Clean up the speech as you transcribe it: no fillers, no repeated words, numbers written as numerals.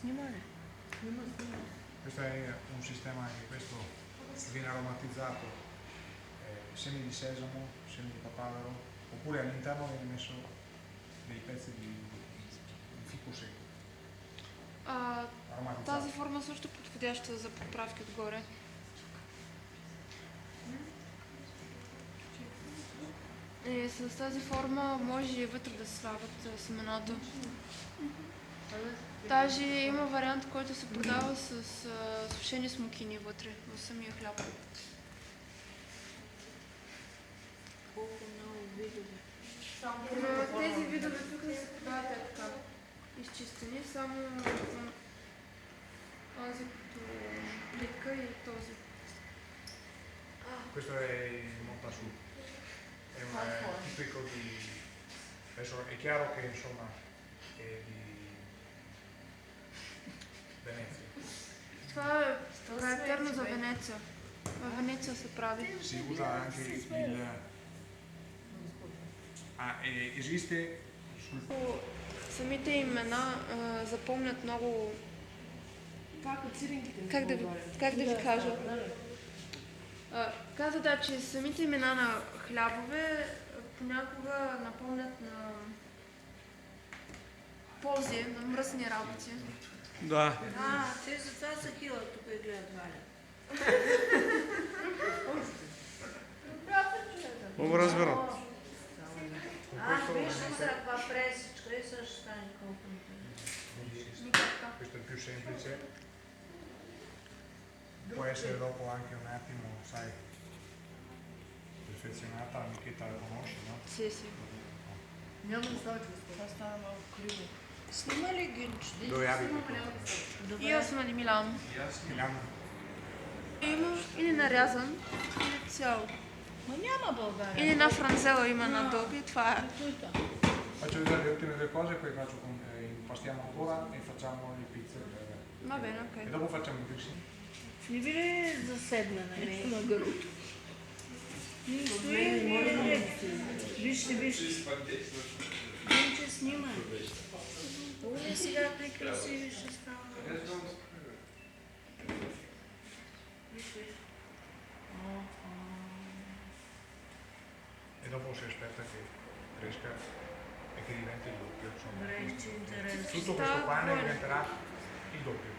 Sнимare. Questo è un sistema che questo viene aromatizzato, semi di sesamo, semi di papavero, oppure all'interno viene messo dei pezzi di fico secco. Тази форма също е подходяща за подправки отгоре. И с тази форма може и вътре да се слагат семената. Даже има вариант, който се продава с сушени смокини вътре, в самия хляб. Колко много видове. Тези видове тук се продават така, изчистени, само този като плитка и този. Questo è il montasù, è tipico di... Adesso è chiaro che insomma è di Venezia. Това е характерно за Венеция. В Венеция се прави. Si usa anche il... esiste sul... Самите имена запомнят много... Как да ви кажа? Каза да, че самите имена на хлябове понякога напомнят на ползи, на мръсни работи. Да. Те за това са хила, тук и гледат Валя. Много разбирам. Виж сега каква пресичка и също стане колко ми Questo è più semplice. Può essere dopo anche un attimo, sai, perfezionata, Michetta la conosci, no? Sì, sì. Няма да става чувство. Това става малко криво. Снима ли ги? Dove abiti? Io sono di Milano. Milano. Има или нарязан, или цял. Ма няма България. Или на франзела има надолу, това е. Faccio vedere le ultime due cose, poi impastiamo ancora e facciamo le pizze. Va bene, E ok. dopo facciamo il piercing. Не би ли заседна на гърлото? Вижте. Вижте, снимай. Оле, сега най-красиви ще става. Вижте. E dopo si aspetta che cresca e che diventi il doppio. Insomma. Добре, че интересно. Tutto questo pane diventerà il doppio.